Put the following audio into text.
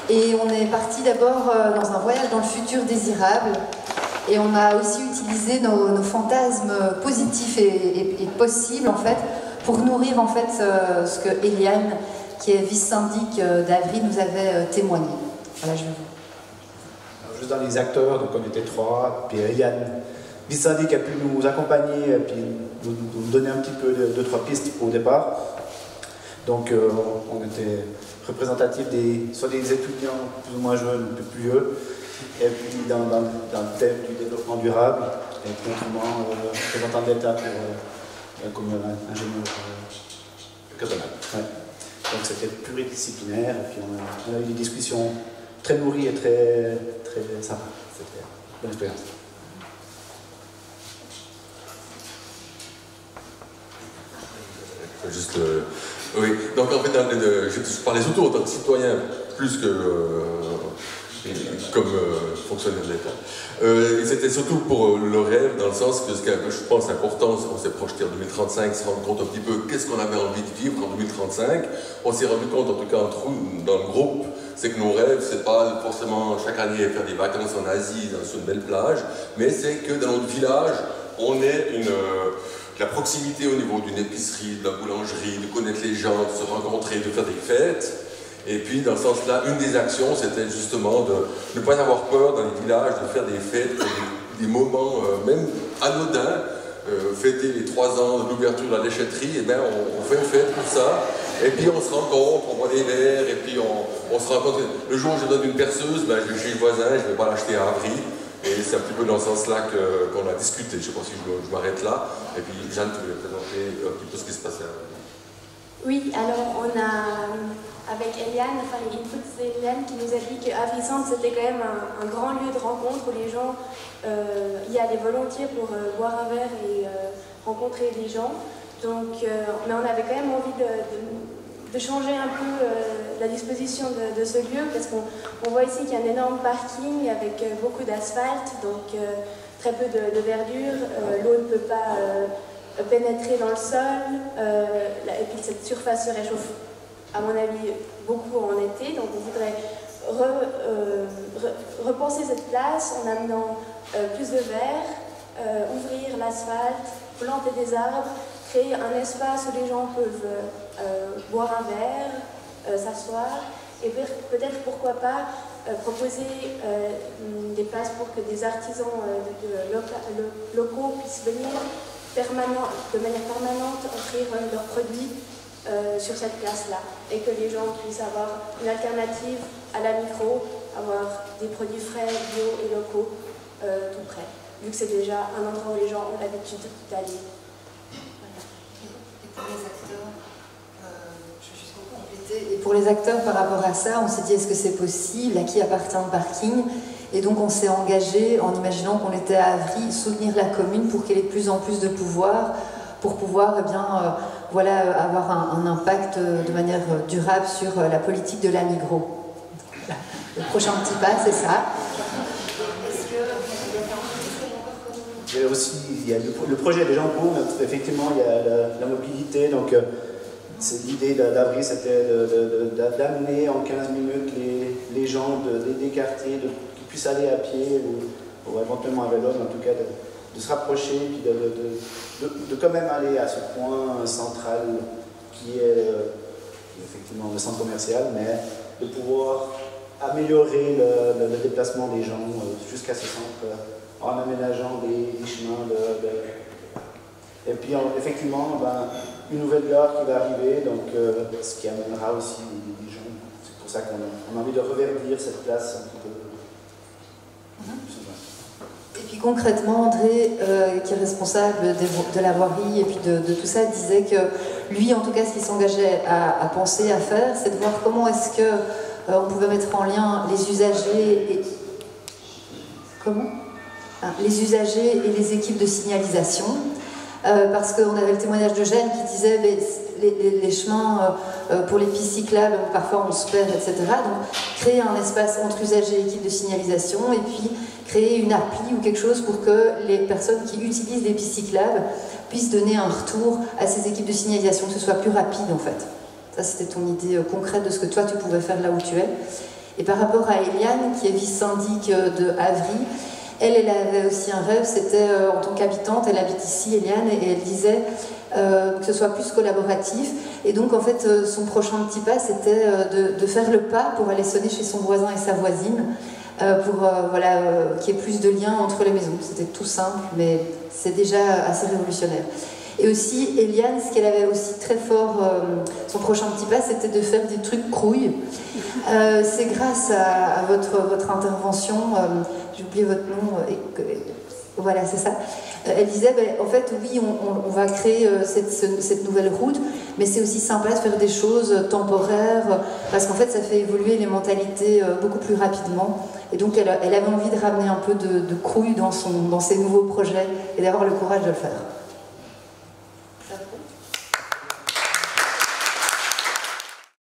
Et on est parti d'abord dans un voyage dans le futur désirable. Et on a aussi utilisé nos fantasmes positifs et possibles, en fait, pour nourrir, en fait, ce que Eliane, qui est vice-syndic d'Avry, nous avait témoigné. Voilà, je vais vous... Juste dans les acteurs, donc on était 3, puis Eliane, vice-syndic, a pu nous accompagner, et puis nous donner un petit peu 2-3 pistes au départ. Donc on était représentatif soit des étudiants plus ou moins jeunes, un peu plus vieux, et puis dans le thème du développement durable, et puis notamment représentant de l'État comme ingénieur cantonal. Ouais. Donc c'était pluridisciplinaire, et puis on a eu des discussions très nourries et très sympas. C'était une bonne expérience. Juste, oui, donc en fait, je parlais surtout en tant que citoyen, plus que comme fonctionnaire de l'État. Et c'était surtout pour le rêve, dans le sens que ce que je pense important, c'est qu'on s'est projeté en 2035, se rendre compte un petit peu qu'est-ce qu'on avait envie de vivre en 2035. On s'est rendu compte, en tout cas dans le groupe, c'est que nos rêves, c'est pas forcément chaque année faire des vacances en Asie, sur une belle plage, mais c'est que dans notre village, on ait la proximité au niveau d'une épicerie, de la boulangerie, de connaître les gens, de se rencontrer, de faire des fêtes. Et puis, dans ce sens-là, une des actions, c'était justement de ne pas avoir peur dans les villages, de faire des fêtes, des moments même anodins. Fêter les 3 ans de l'ouverture de la déchetterie, et bien on fait une fête pour ça. Et puis on se rencontre, on boit des verres, et puis on se rencontre. Le jour où je donne une perceuse, ben, je vais chez le voisin, je ne vais pas l'acheter à Avry. Et c'est un petit peu dans ce sens-là qu'on a discuté. Je ne sais pas si je m'arrête là. Et puis Jeanne, tu voulais présenter un petit peu ce qui se passait. Oui, alors on a, avec Eliane, enfin l'input d'Eliane qui nous a dit qu'Avry Centre c'était quand même un grand lieu de rencontre où les gens y allaient volontiers pour boire un verre et rencontrer des gens. Donc, mais on avait quand même envie de changer un peu la disposition de ce lieu, parce qu'on voit ici qu'il y a un énorme parking avec beaucoup d'asphalte, donc très peu de verdure, l'eau ne peut pas pénétrer dans le sol, et puis cette surface se réchauffe, à mon avis, beaucoup en été, donc on voudrait repenser cette place en amenant plus de verre, ouvrir l'asphalte, planter des arbres, créer un espace où les gens peuvent boire un verre, s'asseoir, et peut-être pourquoi pas proposer des places pour que des artisans locaux puissent venir de manière permanente offrir leurs produits sur cette place-là, et que les gens puissent avoir une alternative à la micro, avoir des produits frais, bio et locaux tout près, vu que c'est déjà un endroit où les gens ont l'habitude d'aller. Et pour les acteurs, je vais juste compléter. Et pour les acteurs, par rapport à ça, on s'est dit est-ce que c'est possible, à qui appartient le parking? Et donc on s'est engagé, en imaginant qu'on était à Avry, soutenir la commune pour qu'elle ait de plus en plus de pouvoir, pour pouvoir voilà, avoir un impact de manière durable sur la politique de la Migros. Voilà. Le prochain petit pas, c'est ça. Il y a aussi le projet des gens en cours, effectivement il y a la mobilité, donc l'idée d'Avry c'était d'amener en 15 minutes les gens des quartiers, qu'ils puissent aller à pied ou éventuellement à vélo, en tout cas de se rapprocher, puis de quand même aller à ce point central qui est effectivement le centre commercial, mais de pouvoir améliorer le déplacement des gens jusqu'à ce centre en aménageant des chemins et puis effectivement une nouvelle gare qui va arriver, donc ce qui amènera aussi des gens. C'est pour ça qu'on a envie de reverdir cette place un petit peu. Et puis concrètement, André, qui est responsable de la voirie et puis de tout ça, disait que lui, en tout cas, ce qu'il s'engageait à penser, à faire, c'est de voir comment est-ce que on pouvait mettre en lien les usagers et... Comment ? Les usagers et les équipes de signalisation, parce qu'on avait le témoignage de Jeanne qui disait les chemins pour les pistes cyclables, parfois on se perd, etc. Donc créer un espace entre usagers et équipes de signalisation, et puis créer une appli ou quelque chose pour que les personnes qui utilisent les pistes cyclables puissent donner un retour à ces équipes de signalisation, que ce soit plus rapide en fait. Ça c'était ton idée concrète de ce que toi tu pouvais faire là où tu es. Et par rapport à Eliane, qui est vice-syndic de Havry, elle avait aussi un rêve, c'était en tant qu'habitante, elle habite ici, Eliane, et elle disait que ce soit plus collaboratif. Et donc, en fait, son prochain petit pas, c'était de faire le pas pour aller sonner chez son voisin et sa voisine, pour qu'il y ait plus de liens entre les maisons. C'était tout simple, mais c'est déjà assez révolutionnaire. Et aussi, Eliane, ce qu'elle avait aussi très fort, son prochain petit pas, c'était de faire des trucs crouilles. C'est grâce à votre intervention, j'ai oublié votre nom, voilà, c'est ça. Elle disait, en fait, oui, on va créer cette nouvelle route, mais c'est aussi sympa de faire des choses temporaires, parce qu'en fait, ça fait évoluer les mentalités beaucoup plus rapidement. Et donc, elle avait envie de ramener un peu de crouille dans ses nouveaux projets et d'avoir le courage de le faire.